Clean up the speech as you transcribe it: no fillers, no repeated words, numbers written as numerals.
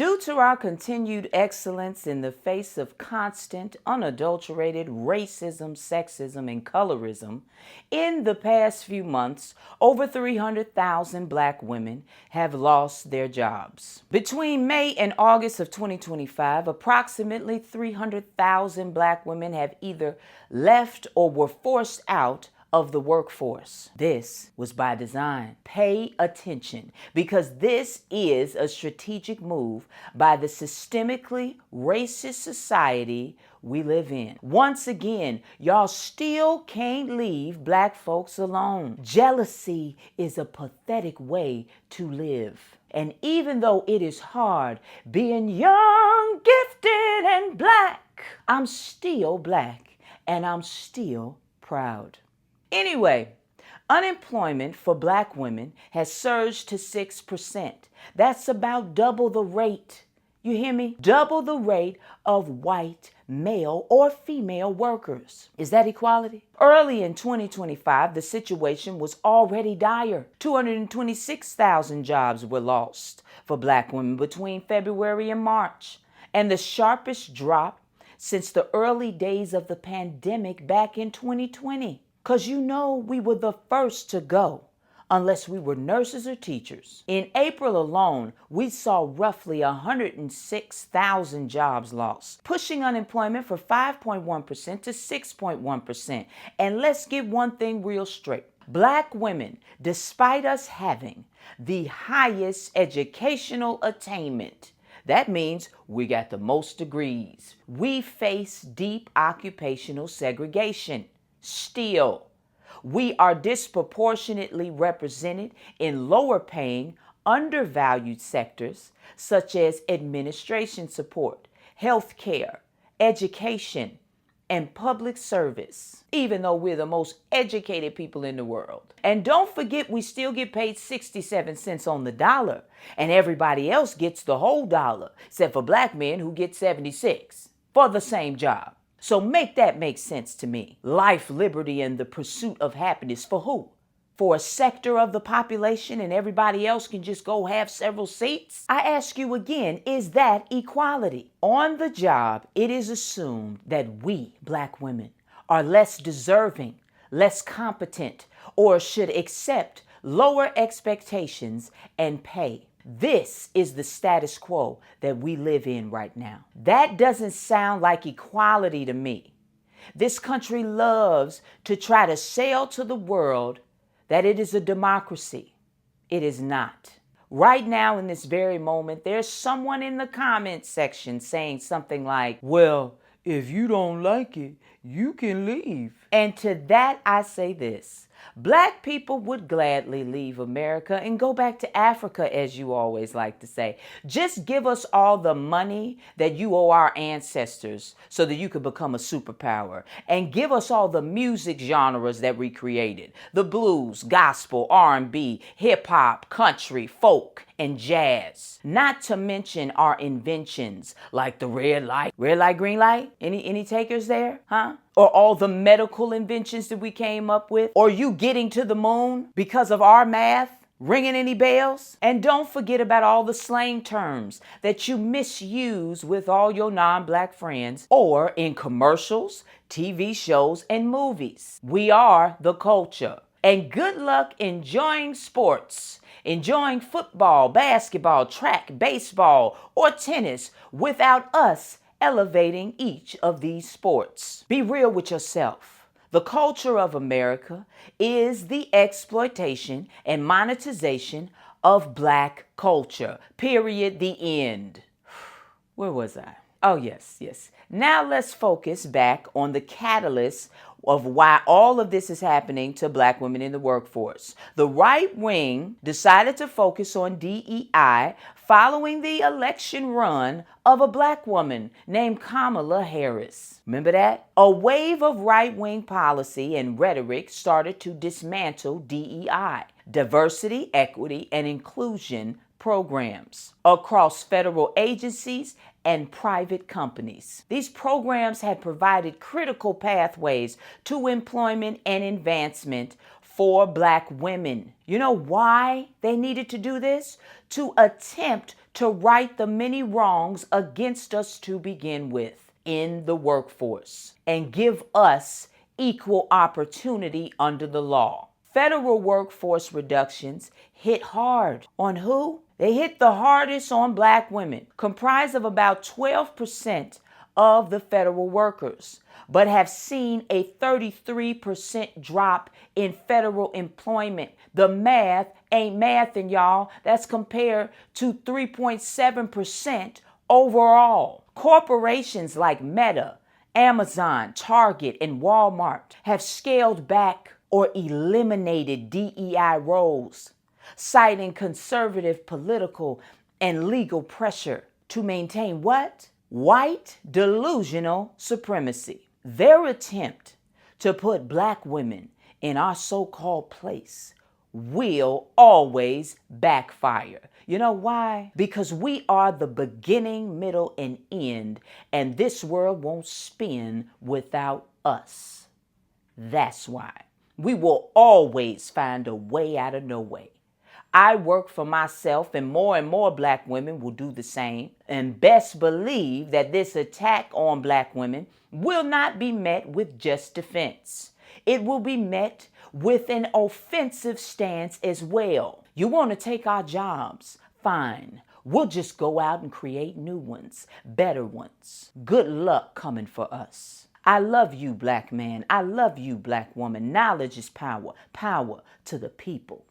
Due to our continued excellence in the face of constant, unadulterated racism, sexism, and colorism, in the past few months, over 300,000 Black women have lost their jobs. Between May and August of 2025, approximately 300,000 Black women have either left or were forced out of the workforce. This was by design. Pay attention, because this is a strategic move by the systemically racist society we live in. Once again, y'all still can't leave Black folks alone. Jealousy is a pathetic way to live. And even though it is hard being young, gifted, and Black, I'm still Black and I'm still proud. Anyway, unemployment for Black women has surged to 6%. That's about double the rate. You hear me? Double the rate of white male or female workers. Is that equality? Early in 2025, the situation was already dire. 226,000 jobs were lost for Black women between February and March, and the sharpest drop since the early days of the pandemic back in 2020. Because you know we were the first to go, unless we were nurses or teachers. In April alone, we saw roughly 106,000 jobs lost, pushing unemployment from 5.1% to 6.1%. And let's get one thing real straight. Black women, despite us having the highest educational attainment, that means we got the most degrees, we face deep occupational segregation. Still, we are disproportionately represented in lower paying, undervalued sectors such as administration support, healthcare, education, and public service, even though we're the most educated people in the world. And don't forget, we still get paid 67 cents on the dollar, and everybody else gets the whole dollar, except for Black men who get 76 for the same job. So make that make sense to me. Life, liberty, and the pursuit of happiness for who? For a sector of the population, and everybody else can just go have several seats? I ask you again, is that equality? On the job, it is assumed that we, Black women, are less deserving, less competent, or should accept lower expectations and pay. This is the status quo that we live in right now. That doesn't sound like equality to me. This country loves to try to sell to the world that it is a democracy. It is not. Right now, in this very moment, there's someone in the comment section saying something like, well, if you don't like it, you can leave. And to that, I say this. Black people would gladly leave America and go back to Africa, as you always like to say. Just give us all the money that you owe our ancestors so that you could become a superpower. And give us all the music genres that we created. The blues, gospel, R&B, hip-hop, country, folk, and jazz. Not to mention our inventions like the red light, green light. Any takers there? Huh? Or all the medical inventions that we came up with? Or you getting to the moon because of our math? Ringing any bells? And don't forget about all the slang terms that you misuse with all your non-Black friends or in commercials, TV shows, and movies. We are the culture. And good luck enjoying sports, enjoying football, basketball, track, baseball, or tennis without us elevating each of these sports. Be real with yourself. The culture of America is the exploitation and monetization of Black culture. Period. The end. Where was I? Oh, yes. Now let's focus back on the catalyst of why all of this is happening to Black women in the workforce. The right wing decided to focus on DEI following the election run of a Black woman named Kamala Harris. Remember that? A wave of right-wing policy and rhetoric started to dismantle DEI, diversity, equity, and inclusion programs across federal agencies and private companies. These programs had provided critical pathways to employment and advancement for Black women. You know why they needed to do this? To attempt to right the many wrongs against us to begin with in the workforce and give us equal opportunity under the law. Federal workforce reductions hit hard on who? They hit the hardest on Black women, comprised of about 12% of the federal workers, but have seen a 33% drop in federal employment. The math ain't mathing, y'all. That's compared to 3.7% overall. Corporations like Meta, Amazon, Target, and Walmart have scaled back or eliminated DEI roles, citing conservative political and legal pressure to maintain what? White delusional supremacy. Their attempt to put Black women in our so-called place will always backfire. You know why? Because we are the beginning, middle, and end, and this world won't spin without us. That's why. We will always find a way out of no way. I work for myself, and more Black women will do the same. And best believe that this attack on Black women will not be met with just defense. It will be met with an offensive stance as well. You want to take our jobs? Fine. We'll just go out and create new ones, better ones. Good luck coming for us. I love you, Black man. I love you, Black woman. Knowledge is power. Power to the people.